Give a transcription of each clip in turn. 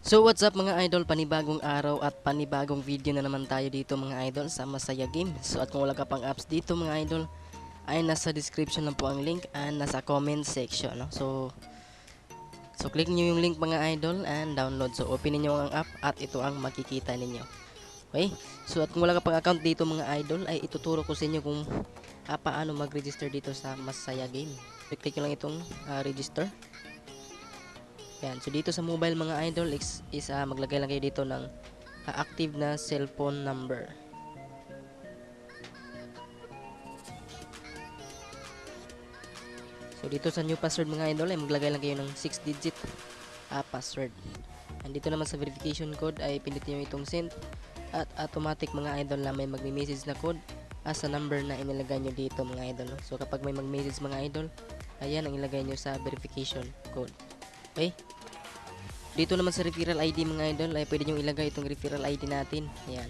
So what's up mga idol, panibagong araw at panibagong video na naman tayo dito mga idol sa Masaya Game. So at kung wala ka pang apps dito mga idol, ay nasa description lang po ang link and nasa comment section, no? So click nyo yung link mga idol and download. So openin nyo ang app at ito ang makikita ninyo. Okay, so at kung wala ka pang account dito mga idol, ay ituturo ko sa inyo kung paano mag-register dito sa Masaya Game. So click nyo lang itong register. Yan, so dito sa mobile mga idol is maglagay lang kayo dito ng active na cellphone number. So dito sa new password mga idol ay maglagay lang kayo ng 6-digit password. And dito naman sa verification code ay pindutin nyo itong send at automatic mga idol na may magme-message na code sa number na inilagay nyo dito mga idol. So kapag may mag-message mga idol, ayan ang ilagay nyo sa verification code. Okay? Dito naman sa referral ID mga idol ay pwede nyo ilagay itong referral ID natin. Ayan.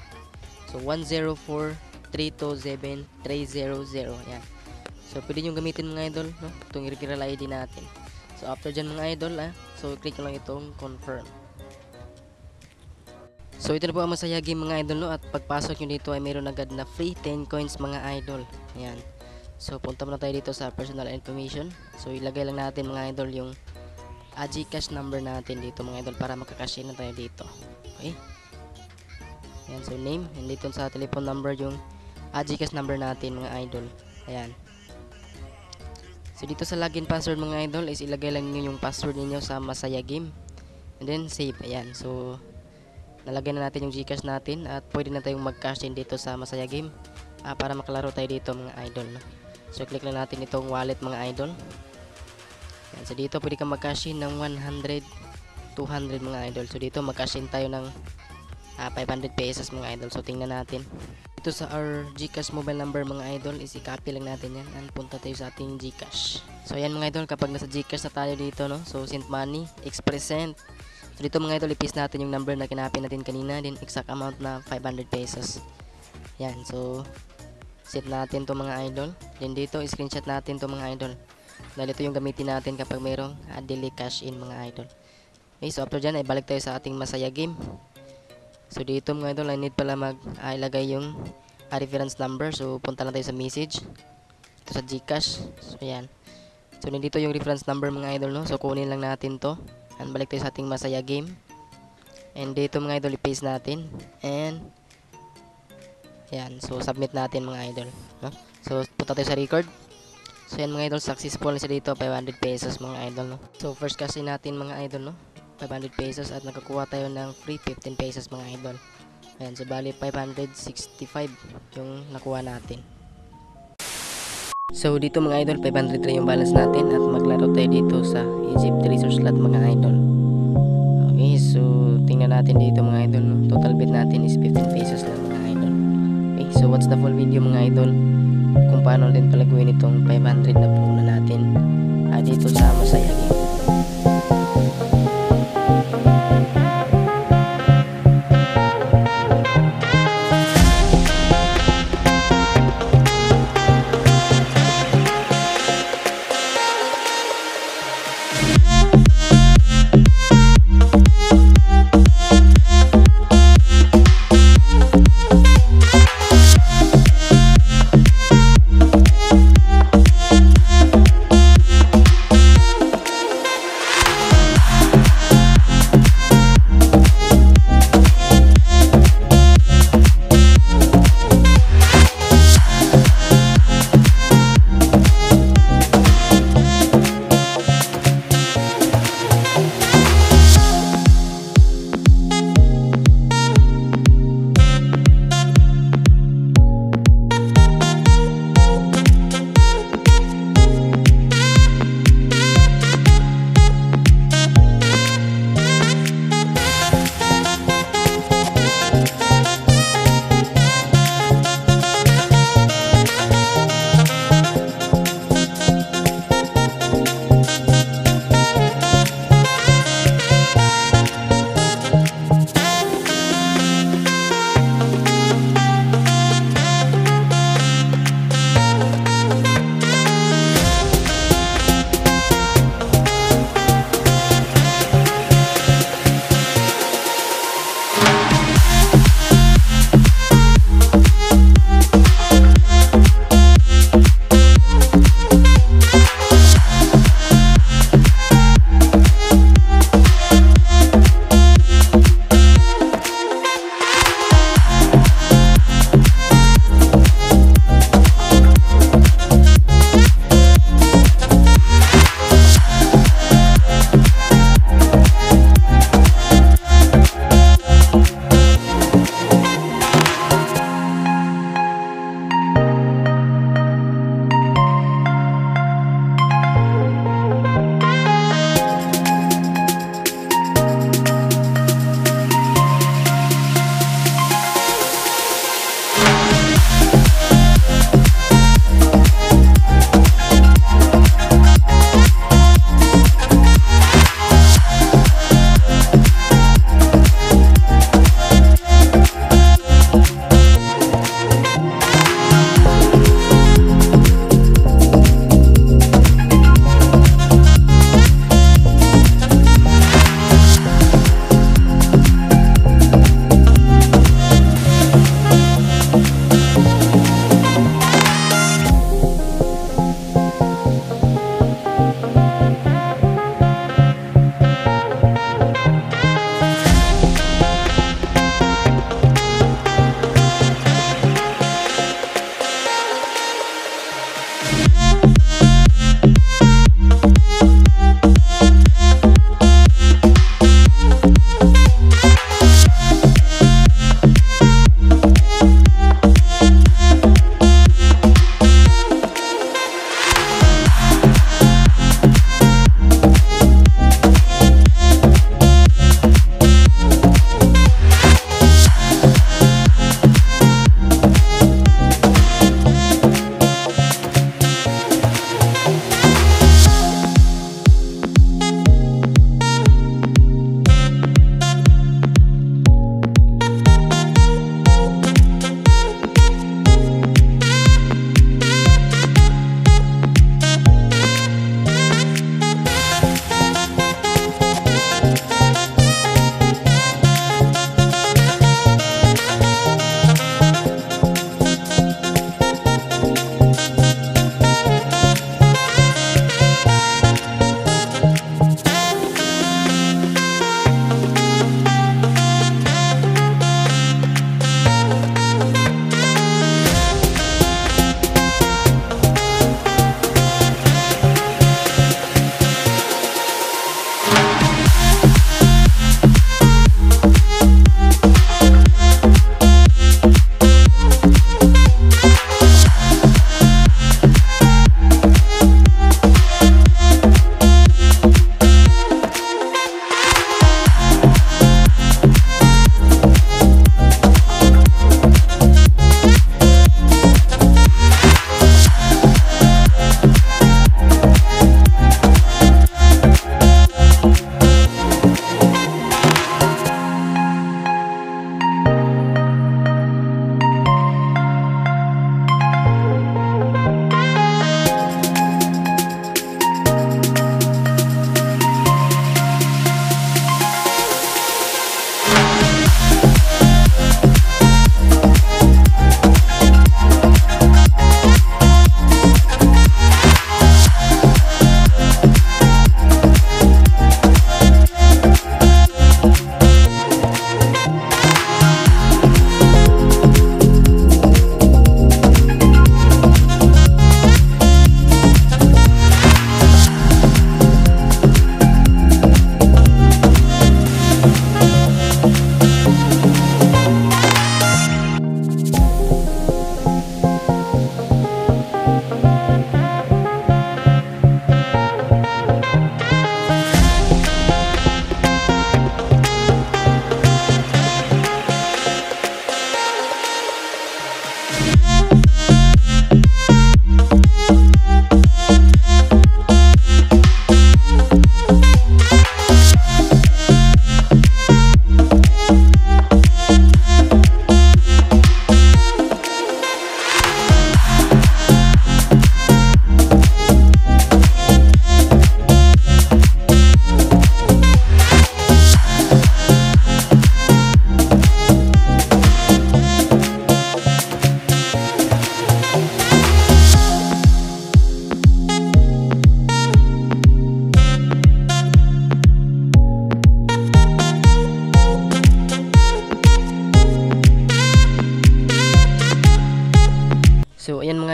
So 104327300. Ayan. So pwede nyo gamitin mga idol, no? Itong referral ID natin. So after dyan mga idol, so click lang itong confirm. So ito na po ang Masaya Game mga idol, no? At pagpasok nyo dito ay mayroon agad na free 10 coins mga idol. Ayan. So punta muna tayo dito sa personal information. So ilagay lang natin mga idol yung GCash number natin dito mga idol para makakash in na tayo dito. Okay? Ayan, so name, and dito sa telephone number yung GCash number natin mga idol. Ayan. So dito sa login password mga idol is ilagay lang niyo yung password niyo sa Masaya Game. And then save. Ayan. So nalagay na natin yung GCash natin at pwede na tayong mag-cash in dito sa Masaya Game para makalaro tayo dito mga idol, no? So click lang natin itong wallet mga idol. Yan, so dito pwede kang mag-cash in ng 100, 200 mga idol. So dito mag-cash in tayo ng 500 pesos mga idol. So tingnan natin. Dito sa our GCash mobile number mga idol is i-copy lang natin yan and punta tayo sa ating GCash. So ayan mga idol, kapag nasa GCash na tayo dito, no? So send money, express send. So dito mga idol, i-paste natin yung number na kinapin natin kanina, din exact amount na 500 pesos. Yan, so set natin to mga idol. Then dito i-screenshot natin to mga idol. Dahil ito yung gamitin natin kapag mayroong daily cash in mga idol. Okay, so after dyan ay balik tayo sa ating Masaya Game. So dito mga idol, I need pala ilagay yung reference number. So punta lang tayo sa message. Ito sa GCash. So yan. So nandito yung reference number mga idol, no? So kunin lang natin to. And balik tayo sa ating Masaya Game. And dito mga idol, i-paste natin. And yan. So submit natin mga idol, no? So punta tayo sa record. So yan mga idol, successful na siya dito, 500 pesos mga idol, no? So first kasi natin mga idol, no? 500 pesos at nakakuha tayo ng free 15 pesos mga idol. Ayan, so bali 565 yung nakuha natin. So dito mga idol, 503 yung balance natin at maglaro tayo dito sa Egypt Resource Slot mga idol. Okay, so tingnan natin dito mga idol, no? Total bet natin is 15 pesos lang mga idol. Okay, so what's the full video mga idol? Kung paano din palaguin itong 500 na puna natin dito sa Masaya Game.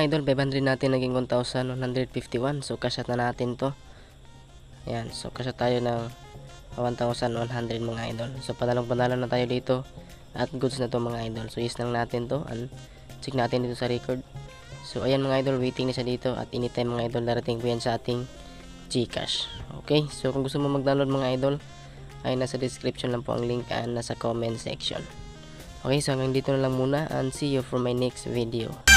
mga idol, 500 natin naging 1,151. So kasya na natin to. Ayan, so kasya tayo ng 1,100 mga idol. So panalong-panalo na tayo dito at goods na to mga idol. So is lang natin to and check natin dito sa record. So ayan mga idol, waiting na siya dito at anytime mga idol darating po yan sa ating GCash. Okay, so kung gusto mo mag-download mga idol ay nasa description lang po ang link and nasa comment section. Okay, so hanggang dito na lang muna and see you for my next video.